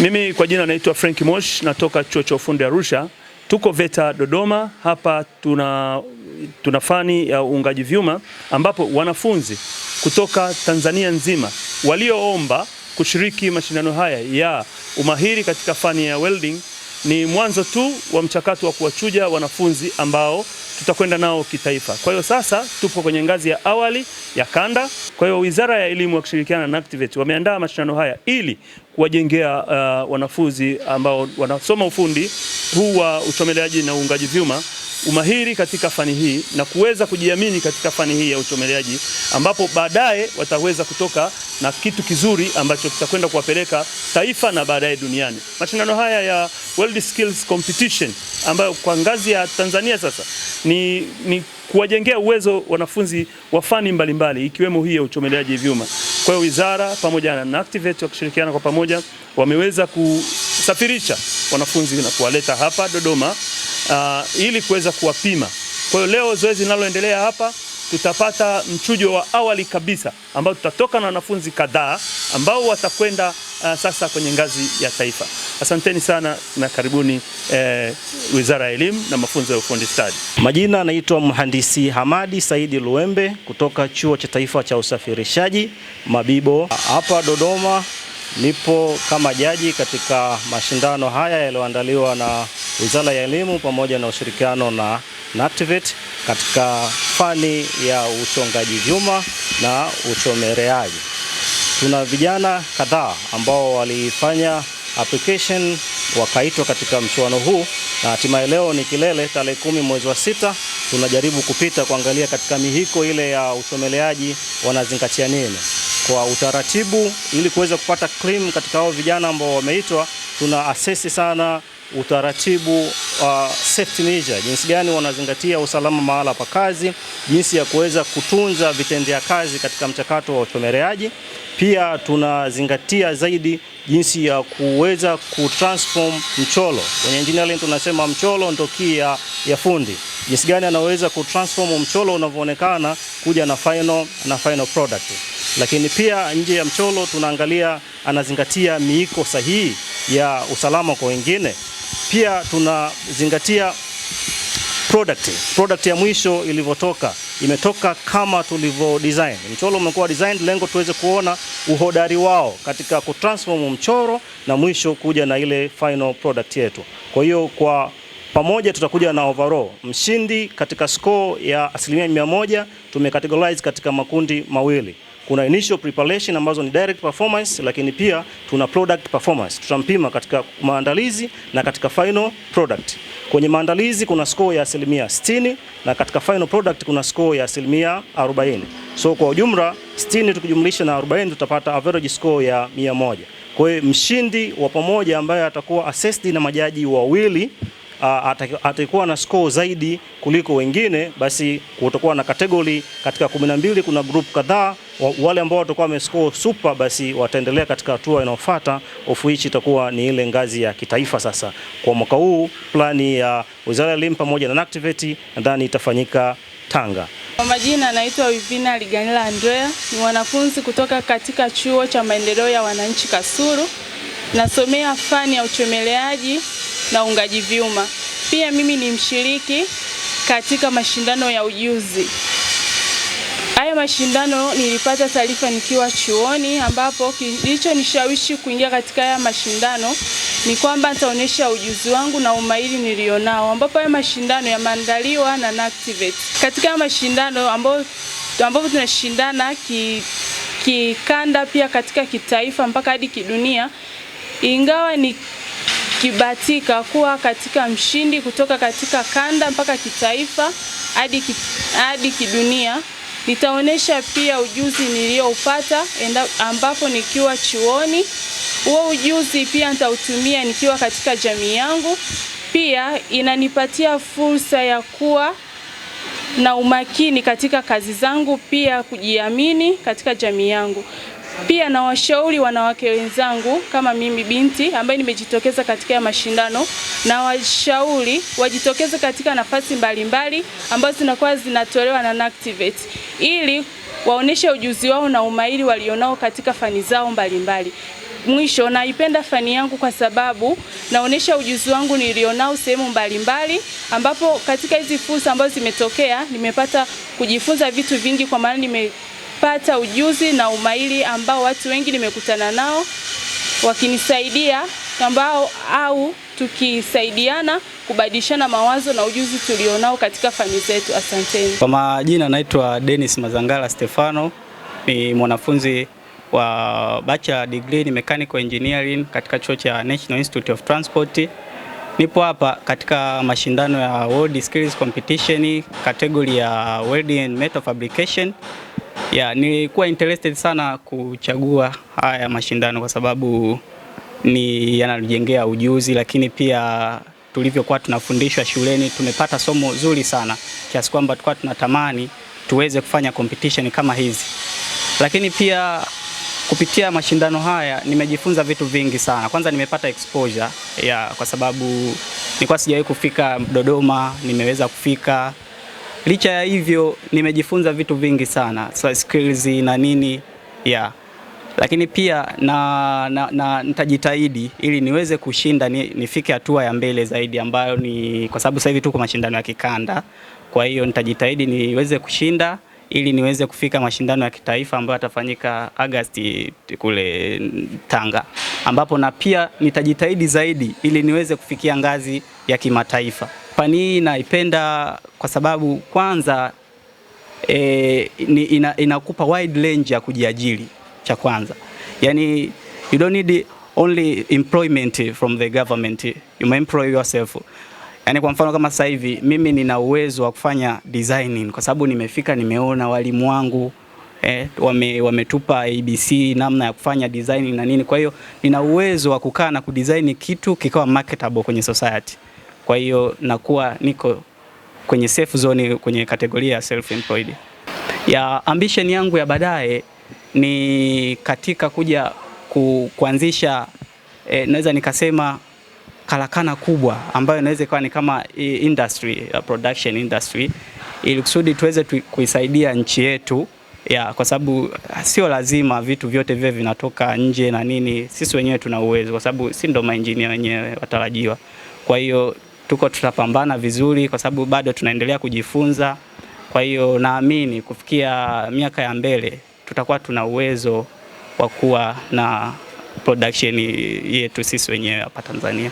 Mimi kwa jina naitwa Frank Mosh, natoka Chuo cha Ufundi Arusha. Tuko VETA Dodoma. Hapa tuna fani ya uungaji vyuma ambapo wanafunzi kutoka Tanzania nzima walioomba kushiriki mashindano haya ya umahiri katika fani ya welding ni mwanzo tu wa mchakato wa kuwachuja wanafunzi ambao tutakwenda nao kitaifa. Kwa hiyo sasa tupo kwenye ngazi ya awali ya kanda. Kwa hiyo Wizara ya Elimu wakishirikiana na NACTVET wameandaa mashindano haya ili kuwajengea wanafunzi ambao wanasoma ufundi huu wa uchomeleaji na uungaji vyuma umahiri katika fani hii na kuweza kujiamini katika fani hii ya uchomeleaji, ambapo baadaye wataweza kutoka na kitu kizuri ambacho tutakwenda kuwapeleka taifa na baadaye duniani. Mashindano haya ya World Skills Competition ambayo kwa ngazi ya Tanzania sasa ni kuwajengea uwezo wanafunzi wa fani mbalimbali ikiwemo hii ya uchomeleaji vyuma. Kwa hiyo wizara pamoja na NACTVET wakishirikiana kwa pamoja wameweza kusafirisha wanafunzi na kuwaleta hapa Dodoma ili kuweza kuwapima. Kwa hiyo leo zoezi linaloendelea hapa tutapata mchujo wa awali kabisa ambao tutatoka na wanafunzi kadhaa ambao watakwenda sasa kwenye ngazi ya taifa. Asanteni sana na karibuni Wizara ya Elimu na Mafunzo ya Ufundi Stadi. Majina anaitwa Mhandisi Hamadi Saidi Luembe kutoka Chuo cha Taifa cha Usafirishaji Mabibo. Hapa Dodoma nipo kama jaji katika mashindano haya yaliyoandaliwa na Wizara ya Elimu pamoja na ushirikiano na NACTVET katika fani ya uchongaji vyuma na uchomeleaji. Tuna vijana kadhaa ambao walifanya application wakaitwa katika mchuano huu na hatimaye leo ni kilele, tarehe 10 mwezi wa 6 tunajaribu kupita kuangalia katika mihiko ile ya uchomeleaji wanazingatia nini kwa utaratibu ili kuweza kupata claim katika hao vijana ambao wameitwa. Tuna assess sana utaratibu safety measure, jinsi gani wanazingatia usalama mahala pa kazi, jinsi ya kuweza kutunza vitendea kazi katika mchakato wa uchomeleaji. Pia tunazingatia zaidi jinsi ya kuweza kutransform mcholo. Kwenye engineering tunasema mcholo ndio key ya fundi. Jinsi gani anaweza kutransform mcholo unavyoonekana kuja na final product. Lakini pia nje ya mcholo tunaangalia anazingatia miiko sahihi ya usalama kwa wengine. Pia tunazingatia product ya mwisho ilivyotoka, imetoka kama tulivyo design. Mchoro umekuwa designed, lengo tuweze kuona uhodari wao katika kutransform mchoro na mwisho kuja na ile final product yetu. Kwa hiyo kwa pamoja tutakuja na overall mshindi katika score ya 100%. Tumecategorize katika makundi mawili. Kuna initial preparation ambazo ni direct performance, lakini pia tuna product performance. Tutampima katika maandalizi na katika final product. Kwenye maandalizi kuna score ya 60% na katika final product kuna score ya 40%. So kwa ujumla 60 tukijumlisha na 40 tutapata average score ya 100. Kwa hiyo mshindi wa pamoja ambaye atakuwa assessed na majaji wawili atakuwa na score zaidi kuliko wengine, basi kutakuwa na category katika 12. Kuna group kadhaa, wale ambao watakuwa wamescore super basi wataendelea katika hatua inayofuata, of which itakuwa ni ile ngazi ya kitaifa. Sasa kwa mwaka huu plani ya Wizara ya Elimu pamoja na NACTVET nadhani itafanyika Tanga. Kwa majina naitwa Wivina Liganila Andrea, ni mwanafunzi kutoka katika Chuo cha Maendeleo ya Wananchi Kasulu. Nasomea fani ya uchomeleaji na uungaji vyuma. Pia mimi ni mshiriki katika mashindano ya ujuzi. Haya mashindano nilipata taarifa nikiwa chuoni, ambapo kilichonishawishi kuingia katika haya mashindano ni kwamba nitaonesha ujuzi wangu na umahiri nilionao, ambapo haya mashindano yameandaliwa na NACTVET. Katika haya mashindano ambapo tunashindana kikanda pia katika kitaifa mpaka hadi kidunia, ingawa ni kibatika kuwa katika mshindi kutoka katika kanda mpaka kitaifa hadi kidunia, nitaonesha pia ujuzi nilioupata ambapo nikiwa chuoni. Huo ujuzi pia nitautumia nikiwa katika jamii yangu. Pia inanipatia fursa ya kuwa na umakini katika kazi zangu, pia kujiamini katika jamii yangu. Pia na washauri wanawake wenzangu kama mimi binti ambaye nimejitokeza katika mashindano, na washauri wajitokeze katika nafasi mbalimbali ambazo zinakuwa zinatolewa na NACTVET ili waoneshe ujuzi wao na umahiri walionao katika fani zao mbalimbali. mwisho, naipenda fani yangu kwa sababu naonesha ujuzi wangu nilionao sehemu mbalimbali, ambapo katika hizi fursa ambazo zimetokea nimepata kujifunza vitu vingi, kwa maana nimepata ujuzi na umahiri ambao watu wengi nimekutana nao wakinisaidia, ambao au tukisaidiana kubadilishana mawazo na ujuzi tulionao katika fani zetu. Asanteni. Kwa majina naitwa Dennis Mazangala Stefano, ni mwanafunzi wa bachelor degree in mechanical engineering katika chuo cha National Institute of Transport. Nipo hapa katika mashindano ya World Skills Competition category ya welding and metal fabrication. Nilikuwa interested sana kuchagua haya mashindano kwa sababu ni yanajengea ujuzi, lakini pia tulivyokuwa tunafundishwa shuleni tumepata somo zuri sana kiasi kwamba tulikuwa tunatamani tuweze kufanya competition kama hizi. Lakini pia kupitia mashindano haya nimejifunza vitu vingi sana. Kwanza nimepata exposure kwa sababu nilikuwa sijawahi kufika Dodoma, nimeweza kufika. Licha ya hivyo nimejifunza vitu vingi sana, so skills na nini lakini pia nitajitahidi ili niweze kushinda, nifike hatua ya mbele zaidi, ambayo ni kwa sababu sasa hivi tuko mashindano ya kikanda. Kwa hiyo nitajitahidi niweze kushinda ili niweze kufika mashindano ya kitaifa ambayo yatafanyika Agosti kule Tanga, ambapo na pia nitajitahidi zaidi ili niweze kufikia ngazi ya kimataifa. Fani hii naipenda kwa sababu kwanza inakupa wide range ya kujiajiri. Cha kwanza, yani you don't need only employment from the government, you may employ yourself. Yani kwa mfano kama sasa hivi mimi nina uwezo wa kufanya designing kwa sababu nimefika, nimeona walimu wangu wametupa ABC namna ya kufanya designing na nini. Kwa hiyo nina uwezo wa kukaa na kudesign kitu kikawa marketable kwenye society. Kwa hiyo nakuwa niko kwenye safe zone kwenye kategoria ya self employed. Ambition yangu ya baadaye ni katika kuja kuanzisha naweza nikasema karakana kubwa ambayo inaweza kuwa ni kama industry, production industry, ili kusudi tuweze kuisaidia nchi yetu kwa sababu sio lazima vitu vyote vile vinatoka nje na nini. Sisi wenyewe tuna uwezo kwa sababu si ndo maengineer wenyewe watarajiwa. Kwa hiyo tutapambana vizuri kwa sababu bado tunaendelea kujifunza. Kwa hiyo naamini kufikia miaka ya mbele tutakuwa tuna uwezo wa kuwa na production yetu sisi wenyewe hapa Tanzania.